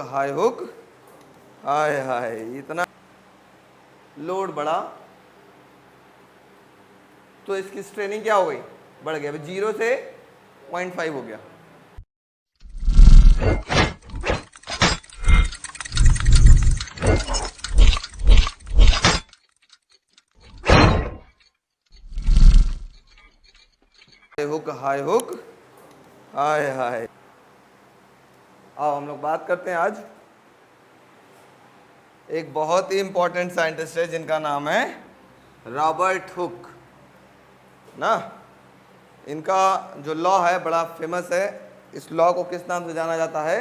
High hook, हाय हाय, इतना load बढ़ा तो इसकी स्ट्रेनिंग क्या हो गई, बढ़ गया, 0 से 0.5 हो गया। हुक हाई हुक, हाय हाय। आओ हम लोग बात करते हैं आज एक बहुत ही इंपॉर्टेंट साइंटिस्ट है जिनका नाम है रॉबर्ट हुक ना। इनका जो लॉ है बड़ा फेमस है। इस लॉ को किस नाम से जाना जाता है,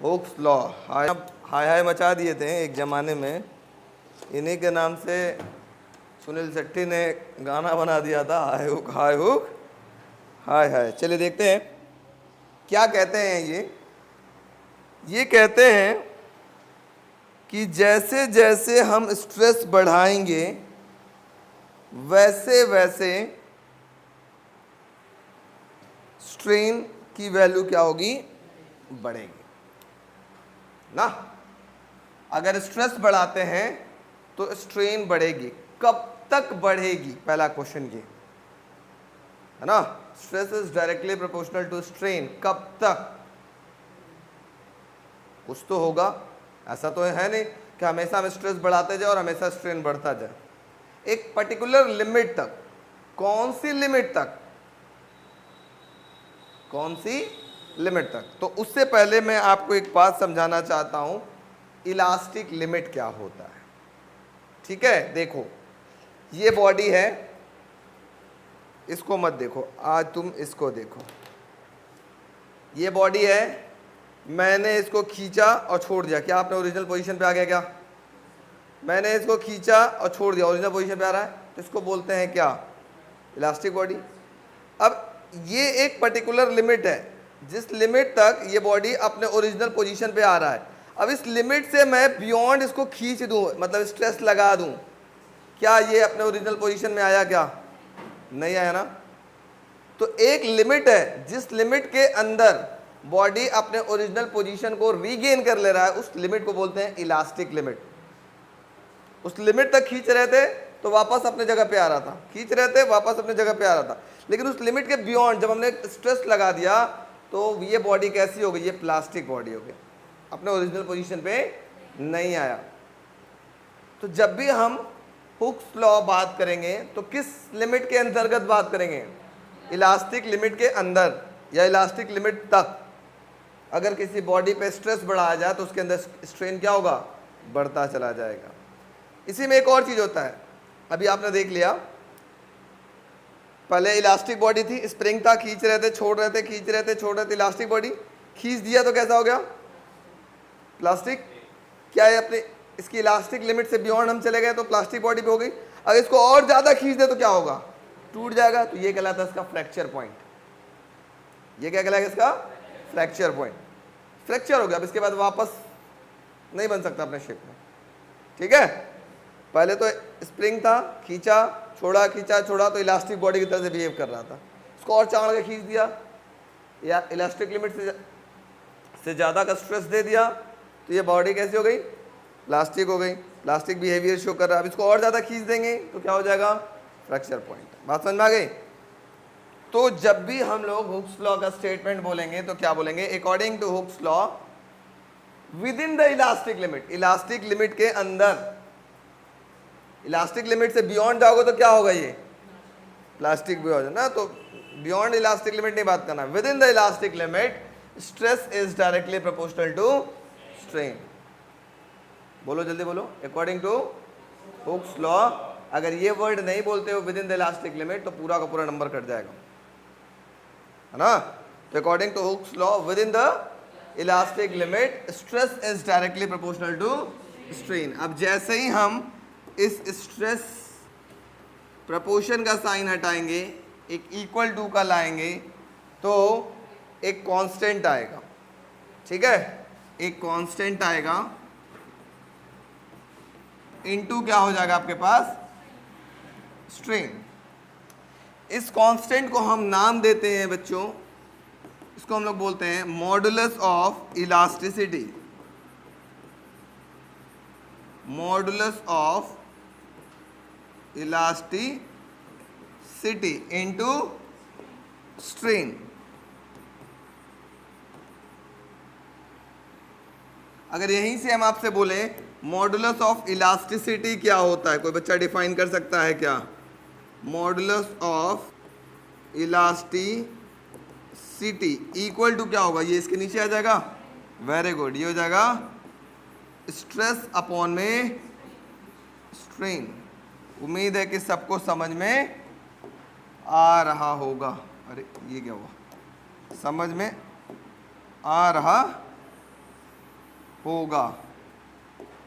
हुक्स लॉ। हाय हाय मचा दिए थे एक ज़माने में, इन्हीं के नाम से सुनील शेट्टी ने गाना बना दिया था, हाय हुक हाय हुक हाय हाय। चलिए देखते हैं क्या कहते हैं ये कहते हैं कि जैसे जैसे हम स्ट्रेस बढ़ाएंगे वैसे वैसे स्ट्रेन की वैल्यू क्या होगी, बढ़ेगी ना। अगर स्ट्रेस बढ़ाते हैं तो स्ट्रेन बढ़ेगी, कब तक बढ़ेगी, पहला क्वेश्चन ये है ना। Stress is directly proportional to strain, कब तक, कुछ तो होगा। ऐसा तो है नहीं कि हमेशा हम स्ट्रेस बढ़ाते जाए और हमेशा स्ट्रेन बढ़ता जाए। एक पर्टिकुलर लिमिट तक, कौन सी लिमिट तक, कौन सी लिमिट तक। तो उससे पहले मैं आपको एक बात समझाना चाहता हूं, इलास्टिक लिमिट क्या होता है। ठीक है, देखो ये बॉडी है, इसको मत देखो आज, तुम इसको देखो। ये बॉडी है, मैंने इसको खींचा और छोड़ दिया, क्या आपने ओरिजिनल पोजीशन पे आ गया, क्या मैंने इसको खींचा और छोड़ दिया, ओरिजिनल पोजीशन पे आ रहा है, तो इसको बोलते हैं क्या, इलास्टिक बॉडी। अब ये एक पर्टिकुलर लिमिट है, जिस लिमिट तक ये बॉडी अपने ओरिजिनल पोजीशन पे आ रहा है। अब इस लिमिट से मैं बियॉन्ड इसको खींच दूं, मतलब स्ट्रेस लगा दूं, क्या ये अपने ओरिजिनल पोजीशन में आया, क्या नहीं आया ना। तो एक लिमिट है, जिस लिमिट के अंदर बॉडी अपने ओरिजिनल पोजीशन को रीगेन कर ले रहा है, उस लिमिट को बोलते हैं इलास्टिक लिमिट। उस लिमिट तक खींच रहे थे तो वापस अपने जगह पे आ रहा था, खींच रहे थे वापस अपने जगह पे आ रहा था, लेकिन उस लिमिट के बियॉन्ड जब हमने स्ट्रेस लगा दिया तो ये बॉडी कैसी हो गई, ये प्लास्टिक बॉडी हो गई, अपने ओरिजिनल पोजीशन पे नहीं आया। तो जब भी हम हुक्स लॉ बात करेंगे तो किस लिमिट के अंतर्गत बात करेंगे, इलास्टिक लिमिट के अंदर या इलास्टिक लिमिट तक। अगर किसी बॉडी पे स्ट्रेस बढ़ाया जाए तो उसके अंदर स्ट्रेन क्या होगा, बढ़ता चला जाएगा। इसी में एक और चीज होता है, अभी आपने देख लिया, पहले इलास्टिक बॉडी थी, स्प्रिंग था, खींच रहे थे छोड़ रहे थे, खींच रहे थे छोड़ रहे थे, इलास्टिक बॉडी, खींच दिया तो कैसा हो गया, प्लास्टिक। क्या है, अपने इसकी इलास्टिक लिमिट से बियॉन्ड हम चले गए तो प्लास्टिक बॉडी पे हो गई। अगर इसको और ज्यादा खींच दे तो क्या होगा, टूट जाएगा। तो ये कहलाता है इसका फ्रैक्चर पॉइंट। ये क्या कहलाएगा, इसका फ्रैक्चर पॉइंट। फ्रैक्चर हो गया, अब इसके बाद वापस नहीं बन सकता अपने शेप में। ठीक है, पहले तो स्प्रिंग था, खींचा छोड़ा, खींचा छोड़ा, तो इलास्टिक बॉडी की तरह से बिहेव कर रहा था। इसको और चाड़ के खींच दिया या इलास्टिक लिमिट से ज़्यादा का स्ट्रेस दे दिया तो ये बॉडी कैसी हो गई, प्लास्टिक हो गई, प्लास्टिक बिहेवियर शो कर रहा है। अब इसको और ज़्यादा खींच देंगे तो क्या हो जाएगा, फ्रैक्चर पॉइंट। बात समझ में आ गई। तो जब भी हम लोग हुक्स लॉ का स्टेटमेंट बोलेंगे तो क्या बोलेंगे, according to Hooke's law within the elastic limit, elastic limit के अंदर। इलास्टिक लिमिट से बियॉन्ड जाओगे तो क्या होगा, ये प्लास्टिक भी हो जाए ना। तो बियॉन्ड इलास्टिक लिमिट नहीं बात करना, within the elastic limit stress is directly proportional to strain. बोलो जल्दी बोलो, अकॉर्डिंग टू हुक्स लॉ। अगर ये वर्ड नहीं बोलते हो with in the elastic limit तो पूरा का पूरा नंबर कट जाएगा, है ना। तो according to Hooke's law within the elastic limit stress is directly proportional to strain. अब जैसे ही हम इस स्ट्रेस प्रपोर्शन का साइन हटाएंगे, एक इक्वल टू का लाएंगे तो एक कांस्टेंट आएगा। ठीक है, एक कांस्टेंट आएगा, इनटू क्या हो जाएगा आपके पास, स्ट्रेन। इस कांस्टेंट को हम नाम देते हैं बच्चों, इसको हम लोग बोलते हैं modulus of elasticity. Modulus of elasticity into strain. अगर यहीं से हम आपसे बोले मॉडुलस ऑफ इलास्टिसिटी क्या होता है, कोई बच्चा डिफाइन कर सकता है क्या? Modulus of elasticity equal to क्या होगा? ये इसके नीचे आ जाएगा। वेरी गुड, ये हो जाएगा स्ट्रेस अपॉन में स्ट्रेन। उम्मीद है कि सबको समझ में आ रहा होगा। अरे ये क्या हुआ? समझ में आ रहा होगा।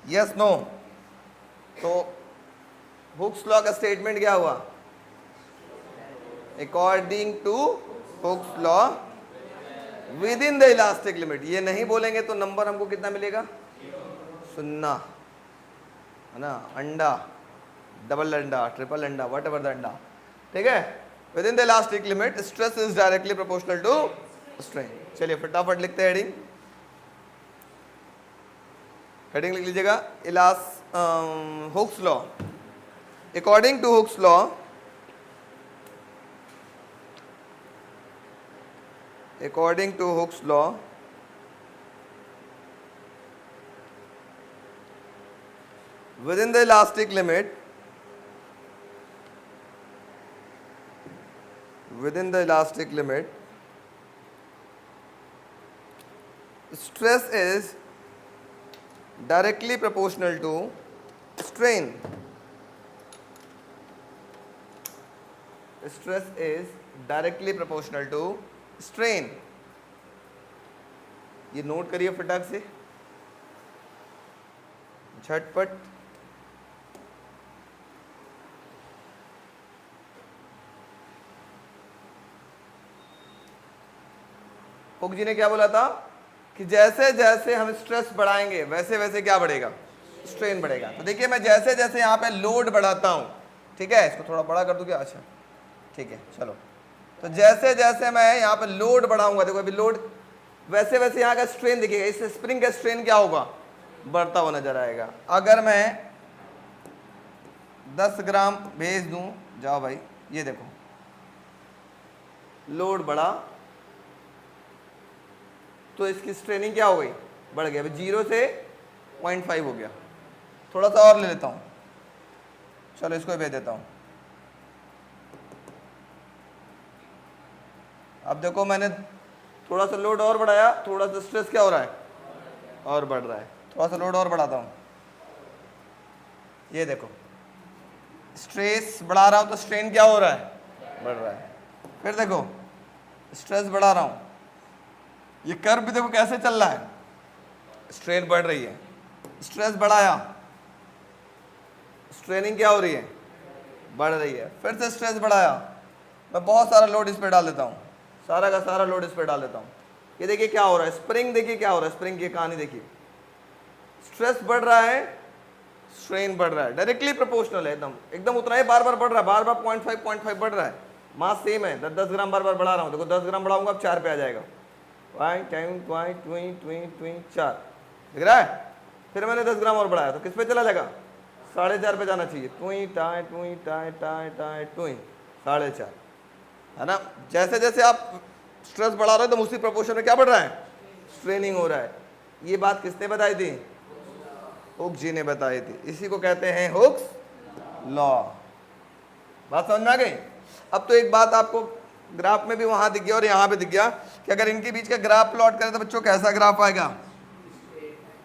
Yes no? तो हुक्स लॉ का स्टेटमेंट क्या हुआ? According to Hooke's law within the elastic limit. ये नहीं बोलेंगे तो नंबर हमको कितना मिलेगा? 0, है ना? अंडा, डबल अंडा, ट्रिपल अंडा, वट एवर द अंडा, ठीक है? Within the elastic limit stress is directly proportional to strain. चलिए फटाफट लिखते हैं हेडिंग। हेडिंग लिख लीजिएगा, Hooke's law. According to Hooke's law, according to Hooke's law, within the elastic limit, stress is directly proportional to strain. Stress is directly proportional to strain. ये note करिए फटाक से, झटपट। हुक जी ने क्या बोला था कि जैसे जैसे हम स्ट्रेस बढ़ाएंगे वैसे वैसे क्या बढ़ेगा? स्ट्रेन बढ़ेगा। तो देखिए मैं जैसे जैसे यहाँ पे लोड बढ़ाता हूँ, ठीक है, इसको थोड़ा बड़ा कर दूं क्या? अच्छा ठीक है, चलो। तो जैसे जैसे मैं यहाँ पे लोड बढ़ाऊंगा, देखो अभी लोड, वैसे वैसे यहाँ का स्ट्रेन देखिएगा। इस स्प्रिंग का स्ट्रेन क्या होगा? बढ़ता हुआ नजर आएगा। अगर मैं 10 ग्राम भेज दूं, जाओ भाई, ये देखो लोड बढ़ा तो इसकी स्ट्रेनिंग क्या हो गई? बढ़ गया। अभी 0 से 0.5 हो गया। थोड़ा सा और ले लेता हूँ, चलो इसको भेज देता हूँ। अब देखो मैंने थोड़ा सा लोड और बढ़ाया, थोड़ा सा स्ट्रेस क्या हो रहा है? और बढ़ रहा है। थोड़ा सा लोड और बढ़ाता हूँ, ये देखो स्ट्रेस बढ़ा रहा हूँ तो स्ट्रेन क्या हो रहा है? बढ़ रहा है। फिर देखो स्ट्रेस बढ़ा रहा हूँ, ये कर्व भी देखो कैसे चल रहा है, स्ट्रेन बढ़ रही है। स्ट्रेस बढ़ाया, स्ट्रेनिंग क्या हो रही है? बढ़ रही है। फिर से स्ट्रेस बढ़ाया, मैं बहुत सारा लोड इस पर डाल देता हूँ, सारा का सारा लोड इस पर डाल देता हूँ। ये देखिए क्या हो रहा है, स्प्रिंग देखिए क्या हो रहा है, स्प्रिंग की कहानी देखिए। स्ट्रेस बढ़ रहा है, स्ट्रेन बढ़ रहा है, डायरेक्टली प्रोपोर्शनल है, एकदम एकदम उतना ही, बार बार बढ़ रहा है, बार बार 0.5 बढ़ रहा है। मास सेम है, 10 ग्राम बार बार बढ़ा रहा हूँ। देखो 10 ग्राम बढ़ाऊंगा अब 4 पे आ जाएगा, 4 दिख रहा है। फिर मैंने 10 ग्राम और बढ़ाया तो किस पे चला जाएगा? 4.5 पे जाना चाहिए। 4.5 है ना। जैसे जैसे आप स्ट्रेस बढ़ा रहे हो तो उसी प्रोपोर्शन में क्या बढ़ रहा है? स्ट्रेनिंग हो रहा है। ये बात किसने बताई थी? हुक जी ने बताई थी। इसी को कहते हैं हुक्स लॉ। बात समझ में आ गई? अब तो एक बात आपको ग्राफ में भी वहां दिख गया और यहां पे दिख गया कि अगर इनके बीच का ग्राफ प्लॉट करें तो बच्चों कैसा ग्राफ आएगा?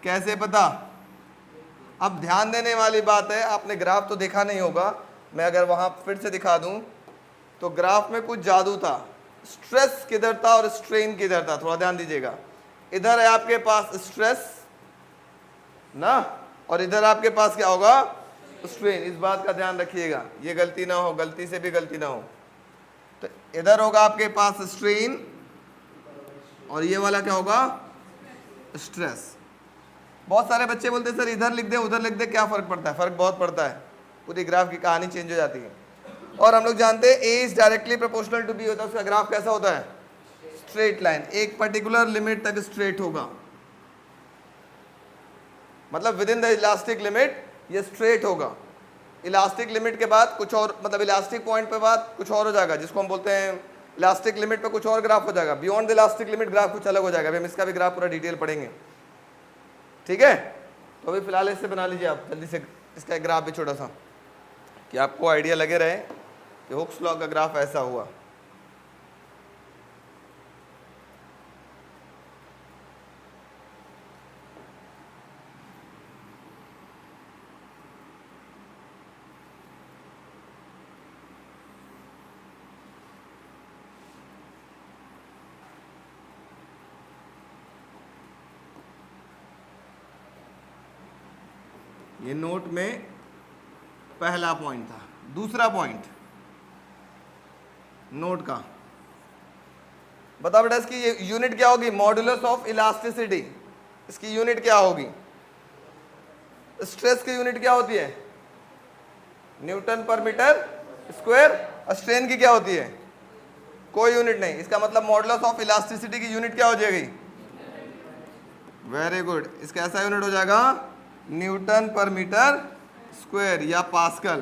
कैसे पता? अब ध्यान देने वाली बात है, आपने ग्राफ तो देखा नहीं होगा, मैं अगर वहां फिर से दिखा दूं तो ग्राफ में कुछ जादू था। स्ट्रेस किधर था और स्ट्रेन किधर था? थोड़ा ध्यान दीजिएगा। इधर है आपके पास स्ट्रेस ना, और इधर आपके पास क्या होगा? स्ट्रेन। इस बात का ध्यान रखिएगा, ये गलती ना हो, गलती से भी गलती ना हो। तो इधर होगा आपके पास स्ट्रेन और ये वाला क्या होगा? स्ट्रेस। बहुत सारे बच्चे बोलते हैं सर इधर लिख दे उधर लिख दे, क्या फर्क पड़ता है? फर्क बहुत पड़ता है, पूरी ग्राफ की कहानी चेंज हो जाती है। और हम लोग जानते हैं A is directly proportional to B होता है, उसका ग्राफ कैसा होता है? स्ट्रेट लाइन, एक पर्टिकुलर लिमिट तक स्ट्रेट होगा, मतलब within the elastic limit ये स्ट्रेट होगा। इलास्टिक लिमिट के बाद कुछ और, मतलब इलास्टिक पॉइंट पे बाद कुछ और हो जाएगा, जिसको हम बोलते हैं इलास्टिक लिमिट पे कुछ और ग्राफ हो जाएगा, beyond the elastic limit graph कुछ अलग हो जाएगा। अभी हम इसका भी ग्राफ पूरा डिटेल पढ़ेंगे, ठीक है। तो अभी फिलहाल इससे बना लीजिए आप जल्दी से इसका एक ग्राफ भी छोटा सा, कि आपको आइडिया लगे रहे कि हुक्स लॉ का ग्राफ ऐसा हुआ। ये नोट में पहला पॉइंट था। दूसरा पॉइंट नोट का, बता बेटा इसकी ये यूनिट क्या होगी, मॉडुलस ऑफ इलास्टिसिटी। इसकी यूनिट क्या होगी, स्ट्रेस की यूनिट क्या होती है, न्यूटन पर मीटर स्क्वायर। और स्ट्रेन की क्या होती है, कोई यूनिट नहीं। इसका मतलब मॉडुलस ऑफ इलास्टिसिटी की यूनिट क्या हो जाएगी, वेरी गुड, इसका ऐसा यूनिट हो जाएगा न्यूटन पर मीटर स्क्वायर या पास्कल।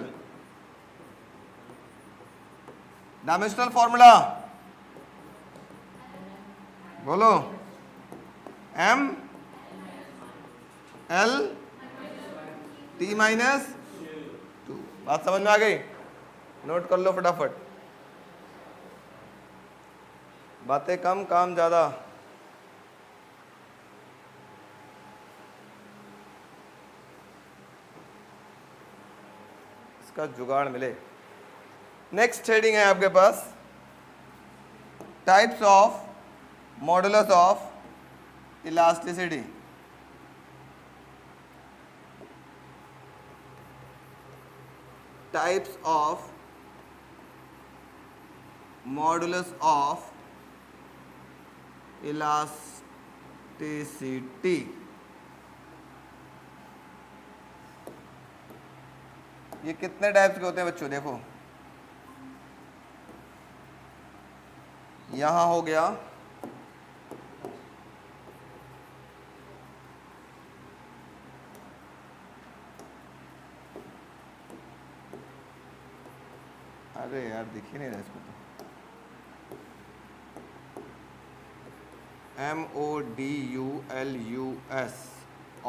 डायमेंशनल फॉर्मूला बोलो, एम एल टी माइनस 2। बात समझ में आ गई, नोट कर लो फटाफट, बातें कम काम ज्यादा। इसका जुगाड़ मिले। नेक्स्ट हेडिंग है आपके पास, types of modulus of elasticity. Types of modulus of elasticity. ये कितने टाइप्स के होते हैं बच्चों, देखो यहां हो गया अरे यार दिख ही नहीं रहा इसको तो, MODULUS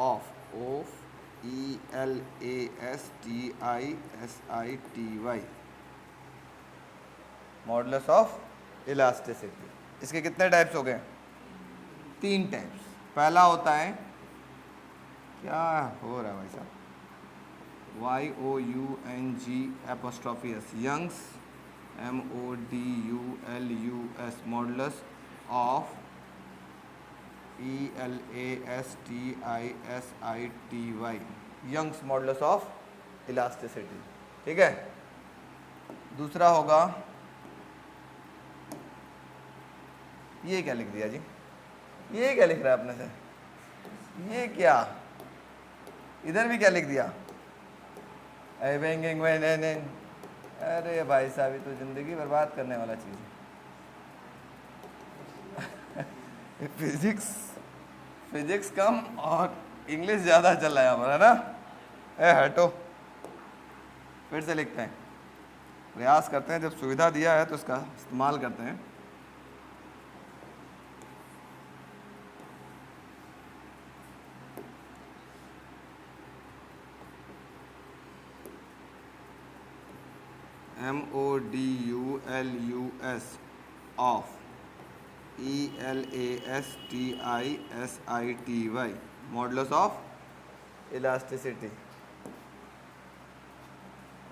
of ELASTISITY modulus of elasticity. इसके कितने टाइप्स हो गए, 3 टाइप्स। पहला होता है, क्या हो रहा है भाई साहब, YOUNG Young's MODULUS modulus of ELASTISITY Young's modulus of elasticity, ठीक है। दूसरा होगा, ये क्या लिख दिया जी, ये क्या लिख रहा है अपने से, ये क्या, इधर भी क्या लिख दिया, अरे भाई साहब ये तो जिंदगी बर्बाद करने वाला चीज़ है। फिजिक्स कम और इंग्लिश ज़्यादा चल रहा है हमारा ना। हटो, फिर से लिखते हैं, प्रयास करते हैं, जब सुविधा दिया है तो इसका इस्तेमाल करते हैं। MODULUS of ELASTISITY modulus of elasticity.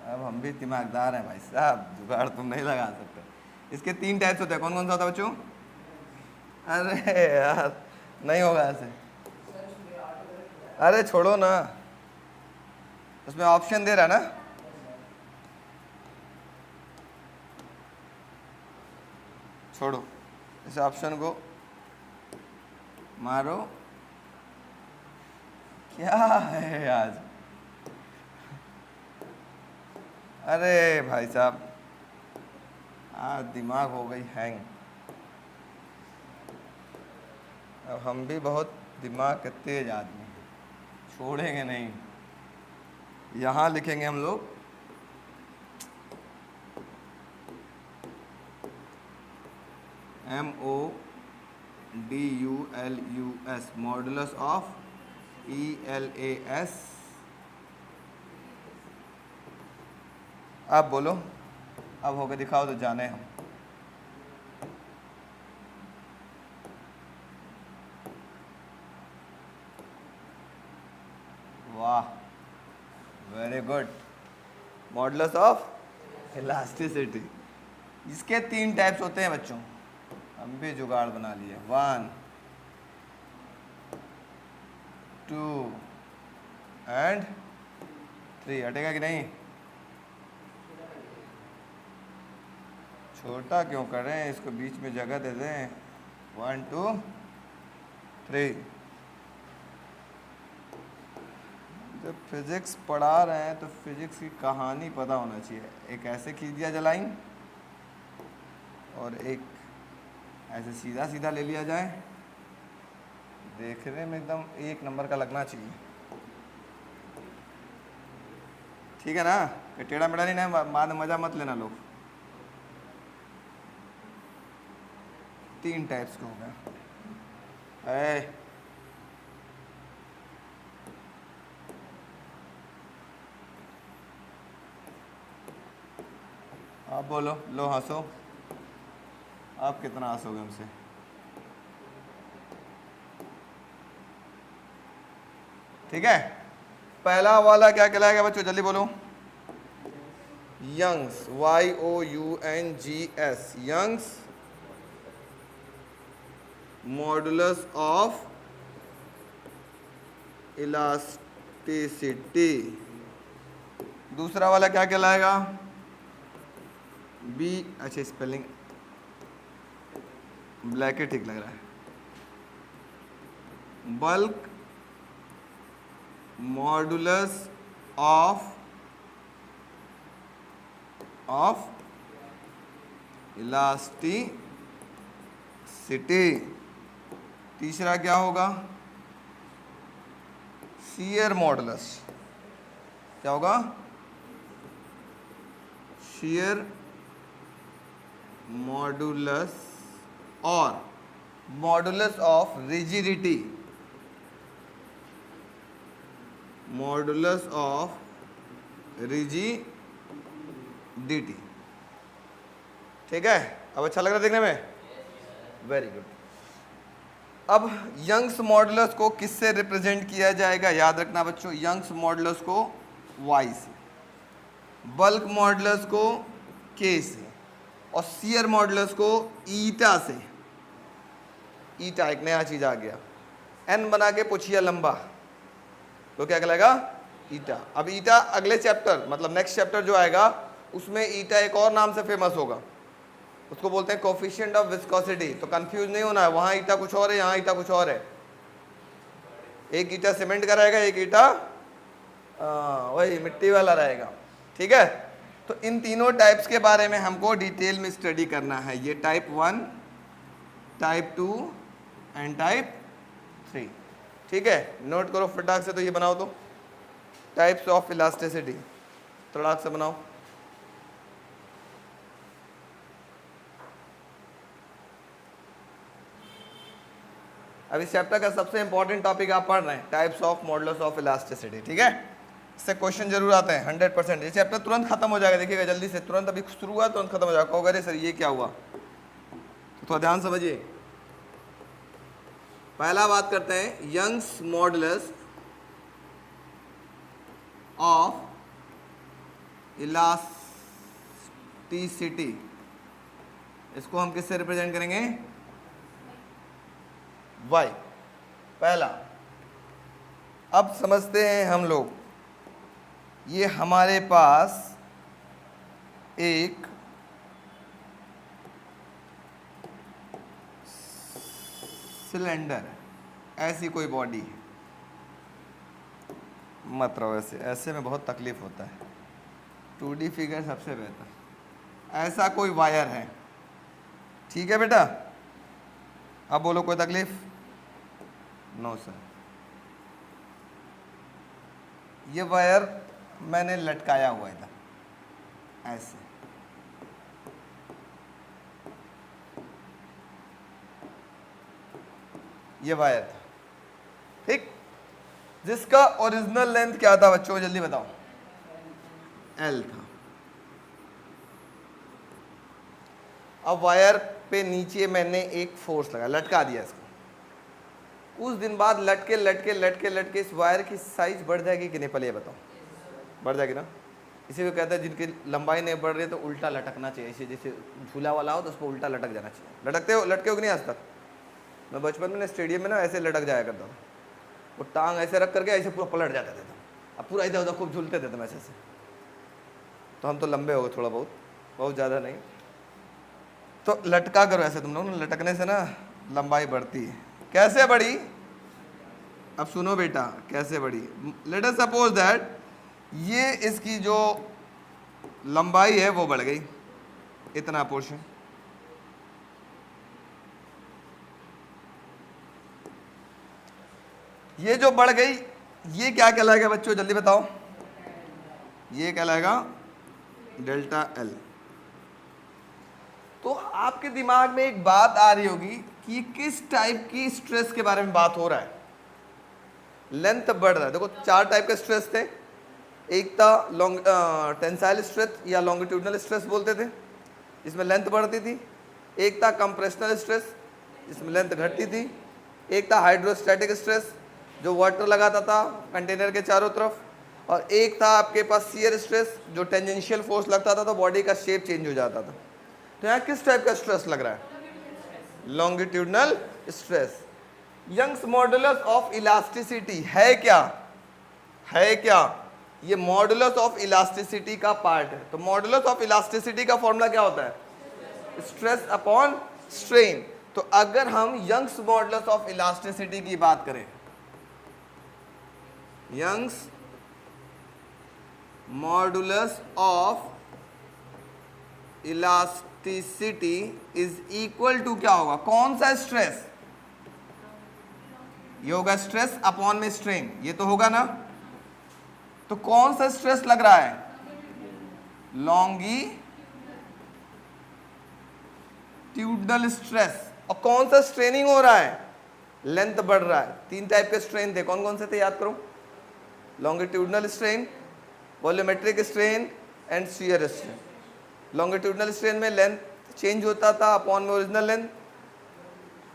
अब हम भी दिमागदार हैं भाई साहब, जुगाड़ तुम नहीं लगा सकते। इसके 3 टाइप्स होते हैं, कौन कौन सा होता है बच्चों, अरे यार नहीं होगा ऐसे, अरे छोड़ो ना, उसमें ऑप्शन दे रहा है ना, छोड़ो इस ऑप्शन को, मारो। क्या है आज, अरे भाई साहब आज दिमाग हो गई हैंग। अब हम भी बहुत दिमाग के तेज आदमी, छोड़ेंगे नहीं। यहां लिखेंगे हम लोग MODULUS, मॉडुलस ऑफ ELAS। आप बोलो, अब होके दिखाओ तो जाने हम। वाह, very good. Modulus of elasticity, इसके 3 टाइप्स होते हैं बच्चों, हम भी जुगाड़ बना लिए। 1 2 एंड 3। हटेगा कि नहीं? छोटा क्यों करें, इसको बीच में जगह दे दें। 1 2 3। जब फिजिक्स पढ़ा रहे हैं तो फिजिक्स की कहानी पता होना चाहिए। एक ऐसे खींच दिया जाए लाइन, और एक ऐसे सीधा सीधा ले लिया जाए, देखने में एकदम 1 नंबर का लगना चाहिए। ठीक है ना? टेढ़ा मेढ़ा नहीं ना, बाद में मजा मत लेना लोग। 3 टाइप्स के हो गए। आप बोलो, लो हंसो। आप कितना हंसोगे हमसे? ठीक है, पहला वाला क्या कहलाएगा बच्चों, जल्दी बोलो। Young's, YOUNGS, Young's modulus of elasticity. दूसरा वाला क्या कहलाएगा? बी, अच्छा स्पेलिंग ब्लैक ही ठीक लग रहा है। Bulk modulus of elasticity. तीसरा क्या होगा? Shear modulus. क्या होगा? शियर मॉडुलस और modulus of rigidity. Modulus of rigidity. ठीक है, अब अच्छा लग रहा है देखने में? Very good. अब यंग्स मॉडुलस को किससे रिप्रेजेंट किया जाएगा? याद रखना बच्चों, यंग्स मॉडुलस को Y से, बल्क मॉडुलस को K से, और शियर मॉडुलस को ईटा से। ईटा एक नया चीज आ गया, N बना के पूछिए लंबा तो क्या कहलाएगा? ईटा। अब ईटा अगले चैप्टर, मतलब नेक्स्ट चैप्टर जो आएगा उसमें ईटा एक और नाम से फेमस होगा, उसको बोलते हैं कोफिशिएंट ऑफ विस्कोसिटी। तो कंफ्यूज नहीं होना है, वहां ईटा कुछ और है, यहाँ ईटा कुछ और है। एक ईटा सीमेंट का रहेगा, एक ईटा वही मिट्टी वाला रहेगा। ठीक है, तो इन तीनों टाइप्स के बारे में हमको डिटेल में स्टडी करना है। ये टाइप 1, टाइप 2 एंड टाइप 3। ठीक है, नोट करो फटाक से। तो ये बनाओ तो, टाइप्स ऑफ इलास्टिसिटी फटाक से बनाओ। अब इस चैप्टर का सबसे इंपॉर्टेंट टॉपिक आप पढ़ रहे हैं, types of modulus of elasticity. ठीक है, इससे क्वेश्चन जरूर आते हैं 100%। ये चैप्टर तुरंत खत्म हो जाएगा, देखिएगा जल्दी से, तुरंत अभी शुरू हुआ तुरंत खत्म हो जाएगा। कहोगे अरे सर ये क्या हुआ? तो थोड़ा ध्यान समझिए। पहला बात करते हैं, यंग्स मॉडुलस ऑफ इलास्टिसिटी। इसको हम किससे रिप्रेजेंट करेंगे? Y। पहला, अब समझते हैं हम लोग, ये हमारे पास एक सिलेंडर, ऐसी कोई बॉडी है, मत रहो ऐसे, ऐसे में बहुत तकलीफ होता है, 2D फिगर सबसे बेहतर। ऐसा कोई वायर है, ठीक है बेटा? अब बोलो कोई तकलीफ? No sir. ये वायर मैंने लटकाया हुआ इधर ऐसे, ये वायर था, ठीक, जिसका ओरिजिनल लेंथ क्या था बच्चों, जल्दी बताओ, एल था। अब वायर पे नीचे मैंने एक फोर्स लगा, लटका दिया इसको, कुछ दिन बाद लटके लटके लटके लटके इस वायर की साइज बढ़ जाएगी कि नहीं, पहले ये बताओ, बढ़ जाएगी ना। इसी को कहते हैं जिनकी लंबाई नहीं बढ़ रही है तो उल्टा लटकना चाहिए, इसे जैसे झूला वाला हो तो उसको उल्टा लटक जाना चाहिए। लटकते हो, लटके हो कि नहीं आज तक? मैं बचपन में स्टेडियम में ना ऐसे लटक जाया करता था, वो टांग ऐसे रख करके ऐसे पूरा पलट जाते थे, अब पूरा इधर उधर खूब झूलते थे ऐसे से। तो हम तो लंबे हो गए थोड़ा बहुत, बहुत ज़्यादा नहीं, तो लटका करो ऐसे तुम लोग ना, लटकने से ना लंबाई बढ़ती है। कैसे बढ़ी? अब सुनो बेटा, कैसे बढ़ी। लेट अस सपोज दैट ये इसकी जो लंबाई है वो बढ़ गई, इतना पोर्शन, ये जो बढ़ गई ये क्या कहलाएगा बच्चों, जल्दी बताओ, ये कहलाएगा डेल्टा एल। तो आपके दिमाग में एक बात आ रही होगी कि किस टाइप की स्ट्रेस के बारे में बात हो रहा है। लेंथ बढ़ रहा है, देखो चार टाइप के स्ट्रेस थे, एक था टेंसाइल स्ट्रेस या लॉन्गिट्यूडनल स्ट्रेस बोलते थे, जिसमें लेंथ बढ़ती थी, एक था कंप्रेशनल स्ट्रेस जिसमें लेंथ घटती थी, एक था हाइड्रोस्टैटिक स्ट्रेस जो वाटर लगाता था कंटेनर के चारों तरफ, और एक था आपके पास शियर स्ट्रेस जो टेंजेंशियल फोर्स लगता था तो बॉडी का शेप चेंज हो जाता था। तो यहाँ किस टाइप का स्ट्रेस लग रहा है? Longitudinal stress. Young's modulus of elasticity है क्या? है क्या? ये मॉडुलस ऑफ इलास्टिसिटी का पार्ट है। तो मॉडुलस ऑफ इलास्टिसिटी का फॉर्मूला क्या होता है? Stress upon strain. तो अगर हम यंग्स मॉडुलस ऑफ इलास्टिसिटी की बात करें, Young's modulus of elasticity is equal to क्या होगा? कौन सा स्ट्रेस? ये होगा स्ट्रेस अपॉन में स्ट्रेन, ये तो होगा ना। तो कौन सा स्ट्रेस लग रहा है? Longitudinal stress. और कौन सा स्ट्रेनिंग हो रहा है? लेंथ बढ़ रहा है। तीन टाइप के स्ट्रेन थे, कौन कौन से थे याद करो? Longitudinal strain, volumetric strain and shear strain. Longitudinal strain में लेंथ चेंज होता था अपॉन में ओरिजिनल लेंथ,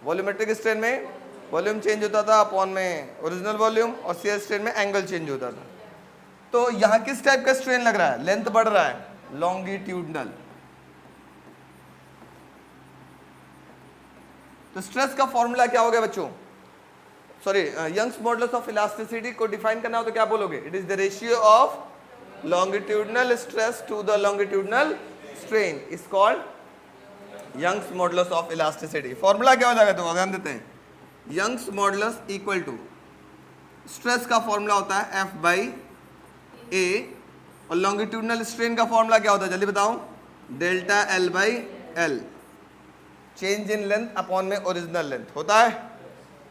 वॉल्यूमेट्रिक स्ट्रेन में वॉल्यूम चेंज होता था अपॉन में ओरिजिनल वॉल्यूम, और शियर स्ट्रेन में एंगल चेंज होता था। तो यहां किस टाइप का स्ट्रेन लग रहा है? लेंथ बढ़ रहा है, लॉन्गिट्यूडनल। तो स्ट्रेस का फॉर्मूला क्या हो गया बच्चों? Sorry, Young's modulus of elasticity को डिफाइन करना हो तो क्या बोलोगे? It is the ratio of longitudinal stress to the longitudinal strain is called Young's modulus of elasticity। Formula क्या हो जाएगा तो ध्यान देते हैं। Young's modulus equal to stress का फॉर्मूला होता है F बाई ए, और लॉन्गिट्यूडनल स्ट्रेन का फॉर्मूला क्या होता है जल्दी बताओ? Delta L by L, change in length upon में ओरिजिनल लेंथ होता है।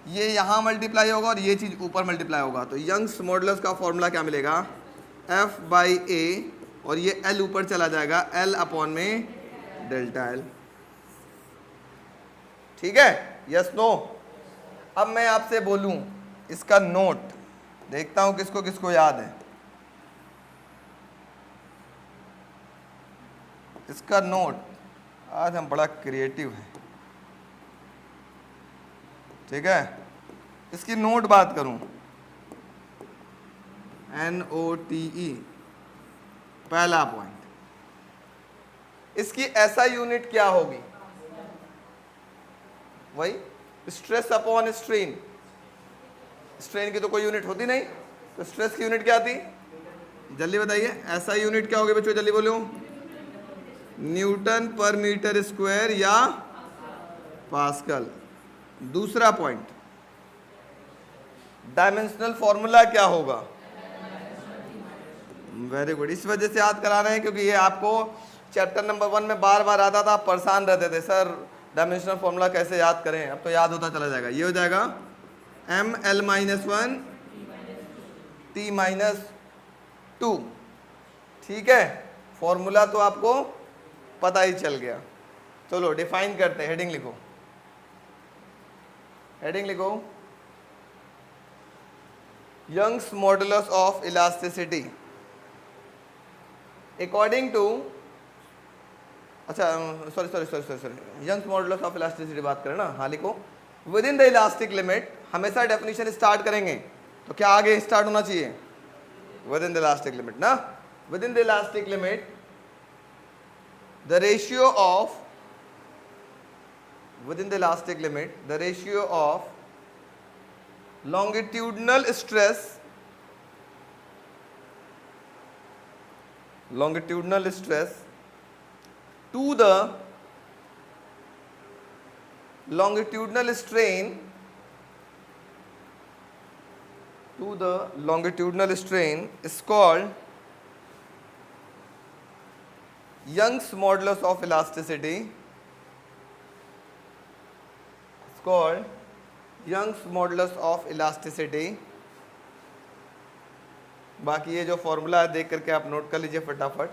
ये यहाँ मल्टीप्लाई होगा और ये चीज ऊपर मल्टीप्लाई होगा। तो यंग्स मॉडुलस का फॉर्मूला क्या मिलेगा? F बाई ए, और ये L ऊपर चला जाएगा, L अपॉन में डेल्टा एल। ठीक है, यस नो? अब मैं आपसे बोलूं इसका नोट, देखता हूं किसको किसको याद है इसका नोट। आज हम बड़ा क्रिएटिव हैं, ठीक है। इसकी नोट बात करूं, NOTE पहला पॉइंट, इसकी SI यूनिट क्या होगी? वही स्ट्रेस अपॉन स्ट्रेन। स्ट्रेन की तो कोई यूनिट होती नहीं, तो स्ट्रेस की यूनिट क्या थी? जल्दी बताइए, SI यूनिट क्या होगी बच्चों, जल्दी बोलो? न्यूटन पर मीटर स्क्वायर या पास्कल। दूसरा पॉइंट, डायमेंशनल फॉर्मूला क्या होगा? वेरी गुड, इस वजह से याद करा रहे हैं क्योंकि ये आपको चैप्टर नंबर 1 में बार बार आता था, आप परेशान रहते थे सर डायमेंशनल फॉर्मूला कैसे याद करें। अब तो याद होता चला जाएगा। ये हो जाएगा ML-1 T- 2। ठीक है, फॉर्मूला तो आपको पता ही चल गया। चलो डिफाइन करते हैं, हेडिंग लिखो, हेडिंग लिखो, Young's modulus of elasticity according to, अच्छा sorry Young's modulus of elasticity बात करें ना, हाँ लिखो, within the elastic limit, हमेशा डेफिनेशन स्टार्ट करेंगे तो क्या आगे स्टार्ट होना चाहिए, within the elastic limit ना, within the elastic limit the ratio of, within the elastic limit the ratio of longitudinal stress to the longitudinal strain is called Young's modulus of elasticity, called Young's modulus of elasticity। बाकी ये जो formula है देख करके आप note कर लीजिए फटाफट।